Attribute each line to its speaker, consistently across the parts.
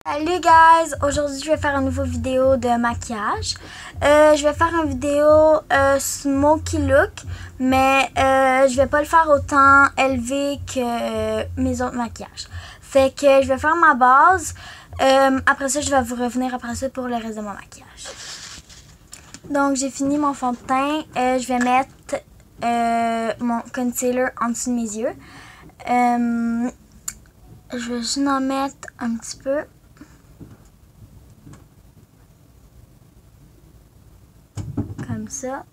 Speaker 1: Salut guys! Aujourd'hui je vais faire une nouvelle vidéo de maquillage. Je vais faire une vidéo smoky look, mais je vais pas le faire autant élevé que mes autres maquillages. Fait que je vais faire ma base. Après ça je vais vous revenir après ça pour le reste de mon maquillage. Donc j'ai fini mon fond de teint. Je vais mettre mon concealer en dessous de mes yeux. Je vais juste en mettre un petit peu. Comme ça.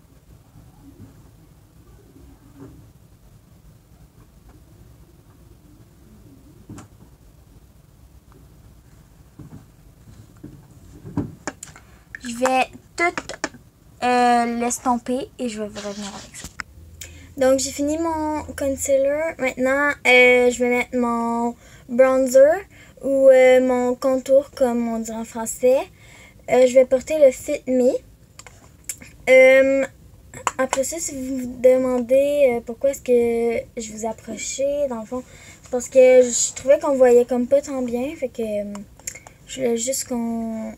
Speaker 1: Je vais tout l'estomper et je vais vous revenir avec ça. Donc j'ai fini mon concealer. Maintenant je vais mettre mon bronzer ou mon contour comme on dit en français. Je vais porter le Fit Me. Après ça, si vous vous demandez pourquoi est-ce que je vous approchais, dans le fond, c'est parce que je trouvais qu'on voyait comme pas tant bien, fait que je voulais juste que vous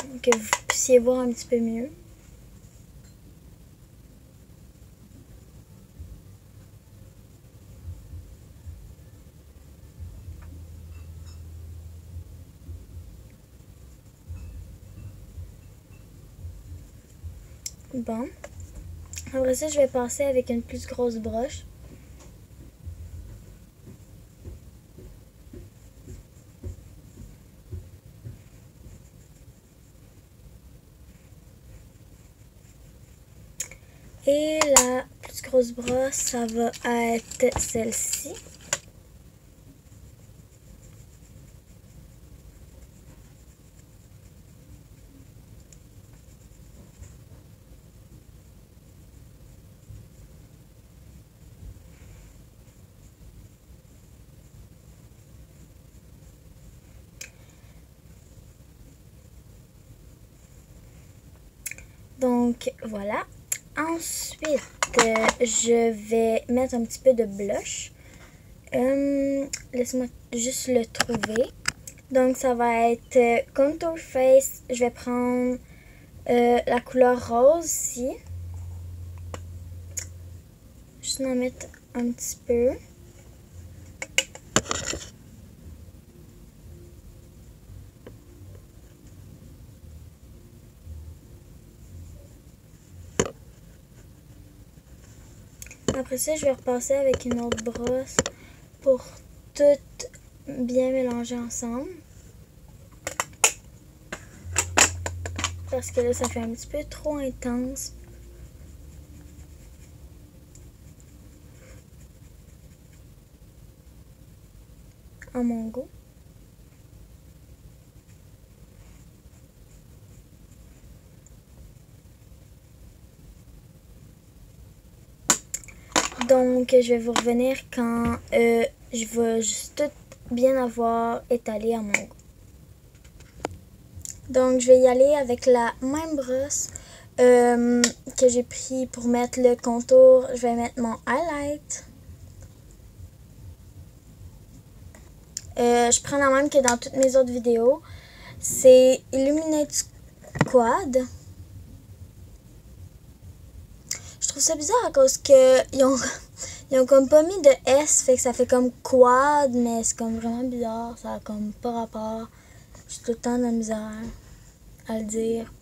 Speaker 1: puissiez voir un petit peu mieux. Bon. Après ça, je vais passer avec une plus grosse broche. Et la plus grosse brosse, ça va être celle-ci. Donc voilà. Ensuite, je vais mettre un petit peu de blush. Laisse-moi juste le trouver. Donc ça va être Contour Face. Je vais prendre la couleur rose ici. Juste en mettre un petit peu. Après ça, je vais repasser avec une autre brosse pour tout bien mélanger ensemble. Parce que là, ça fait un petit peu trop intense. À mon goût. Donc, je vais vous revenir quand je vais juste tout bien avoir étalé à mon goût. Donc, je vais y aller avec la même brosse que j'ai pris pour mettre le contour. Je vais mettre mon highlight. Je prends la même que dans toutes mes autres vidéos. C'est Illuminate Quad. Je trouve ça bizarre à cause que ils ont comme pas mis de S, fait que ça fait comme quad, mais c'est comme vraiment bizarre, ça a comme pas rapport. J'ai tout le temps de la misère à le dire.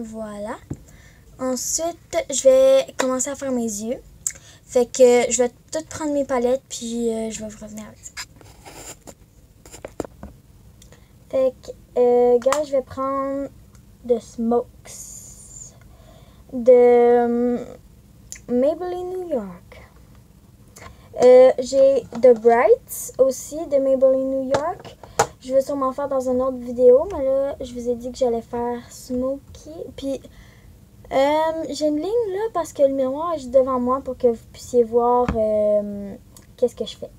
Speaker 1: Voilà. Ensuite, je vais commencer à faire mes yeux. Fait que je vais tout prendre mes palettes, puis je vais vous revenir avec ça. Fait que, gars, je vais prendre de Smokes. De Maybelline New York. J'ai The Brights aussi de Maybelline New York. Je vais sûrement faire dans une autre vidéo, mais là, je vous ai dit que j'allais faire Smoky. Puis, J'ai une ligne là parce que le miroir est juste devant moi pour que vous puissiez voir qu'est-ce que je fais.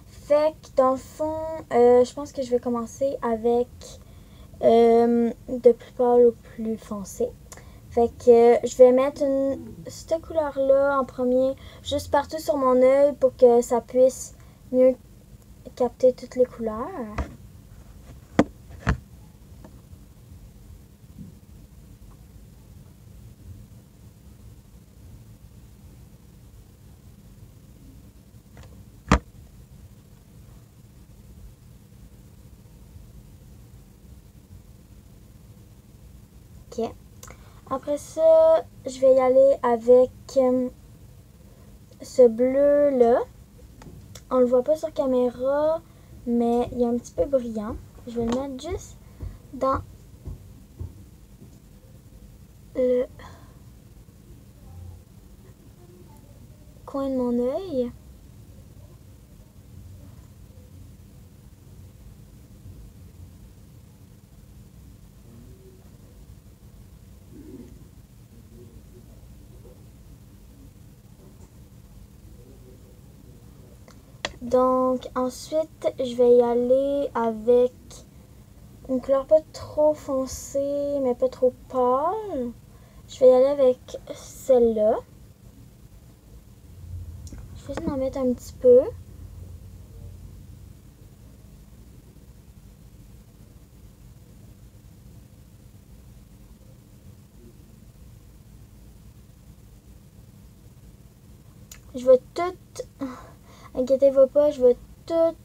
Speaker 1: Fait que dans le fond, je pense que je vais commencer avec de plus pâle au plus foncé. Fait que je vais mettre cette couleur-là en premier, juste partout sur mon œil pour que ça puisse mieux capter toutes les couleurs. Ok. Après ça, je vais y aller avec ce bleu-là. On le voit pas sur caméra, mais il est un petit peu brillant. Je vais le mettre juste dans le coin de mon œil. Donc ensuite, je vais y aller avec une couleur pas trop foncée, mais pas trop pâle. Je vais y aller avec celle-là. Je vais essayer d'en mettre un petit peu. Je vais tout, inquiétez-vous pas, je vais tout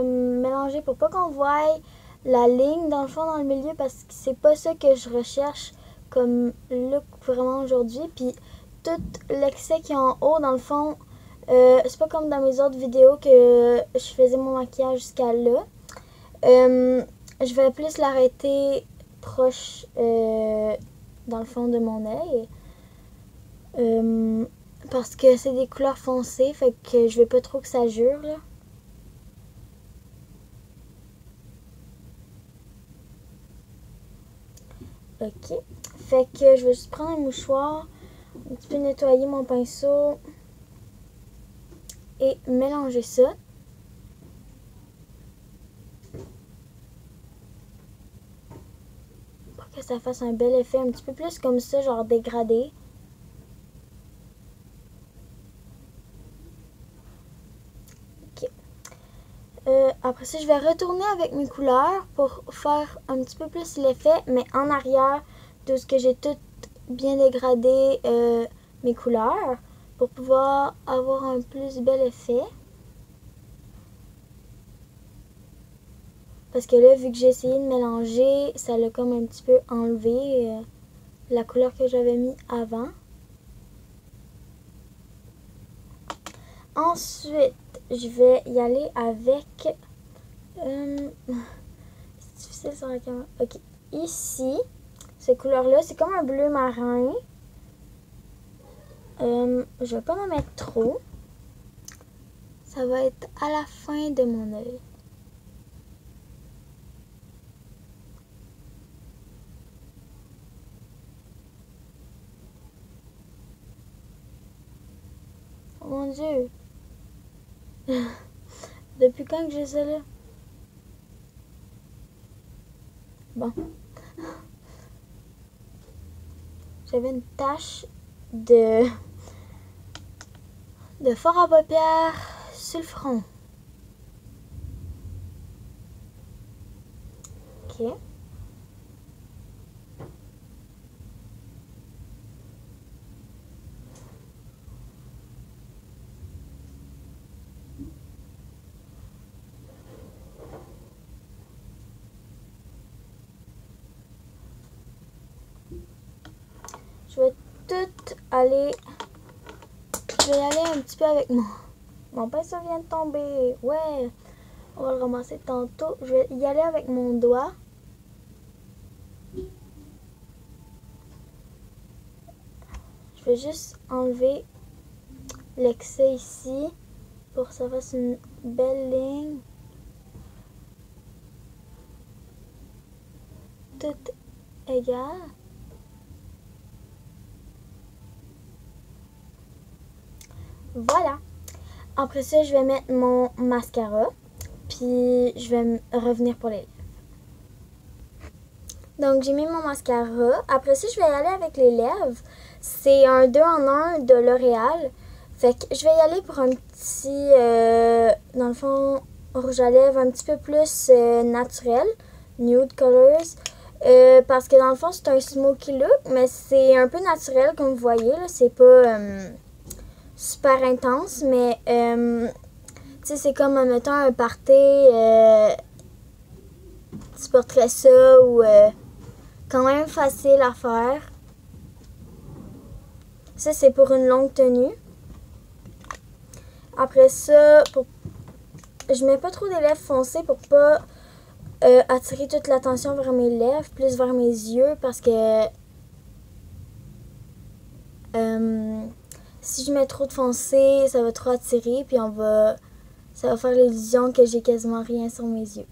Speaker 1: mélanger pour pas qu'on voie la ligne dans le fond dans le milieu parce que c'est pas ça que je recherche comme look vraiment aujourd'hui. Puis tout l'excès qui est en haut dans le fond, c'est pas comme dans mes autres vidéos que je faisais mon maquillage jusqu'à là. Je vais plus l'arrêter proche dans le fond de mon œil. Parce que c'est des couleurs foncées, fait que je veux pas trop que ça jure là. Ok. Fait que je vais juste prendre un mouchoir, un petit peu nettoyer mon pinceau et mélanger ça. Pour que ça fasse un bel effet un petit peu plus comme ça, genre dégradé. Ok. Après ça, je vais retourner avec mes couleurs pour faire un petit peu plus l'effet, mais en arrière de ce que j'ai tout bien dégradé mes couleurs pour pouvoir avoir un plus bel effet. Parce que là, vu que j'ai essayé de mélanger, ça l'a comme un petit peu enlevé la couleur que j'avais mis avant. Ensuite, je vais y aller avec... c'est difficile sur la caméra. Ok, ici, cette couleur-là, c'est comme un bleu marin. Je vais pas en mettre trop. Ça va être à la fin de mon œil. Oh mon Dieu! Depuis quand que j'ai ça là? Bon. J'avais une tache de fard à paupières sur le front. Ok. Je vais tout aller... Je vais y aller un petit peu avec mon pinceau vient de tomber. Ouais, on va le ramasser tantôt. Je vais y aller avec mon doigt. Je vais juste enlever l'excès ici pour que ça fasse une belle ligne. Tout égale. Voilà. Après ça, je vais mettre mon mascara. Puis je vais revenir pour les lèvres. Donc j'ai mis mon mascara. Après ça, je vais y aller avec les lèvres. C'est un 2 en 1 de L'Oréal. Fait que je vais y aller pour un petit, dans le fond, rouge à lèvres un petit peu plus naturel. Nude colors. Parce que dans le fond, c'est un smoky look. Mais c'est un peu naturel comme vous voyez. C'est pas super intense. Mais tu sais, c'est comme en mettant un party. Tu porterais ça ou quand même facile à faire. Ça, c'est pour une longue tenue. Après ça, je mets pas trop des lèvres foncées pour pas attirer toute l'attention vers mes lèvres, plus vers mes yeux, parce que si je mets trop de foncé, ça va trop attirer, puis ça va faire l'illusion que j'ai quasiment rien sur mes yeux.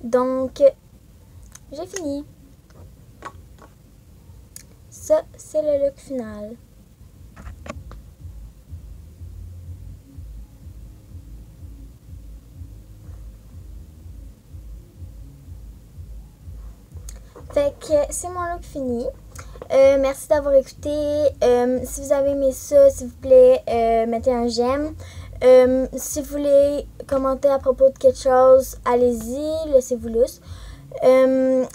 Speaker 1: Donc, j'ai fini. Ça, c'est le look final. Fait que c'est mon look fini. Merci d'avoir écouté. Si vous avez aimé ça, s'il vous plaît, mettez un j'aime. Si vous voulez commenter à propos de quelque chose, allez-y, laissez-vous lousse.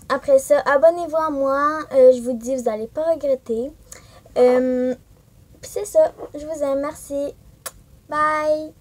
Speaker 1: Après ça, abonnez-vous à moi. Je vous dis, vous n'allez pas regretter. Puis c'est ça. Je vous aime. Merci. Bye.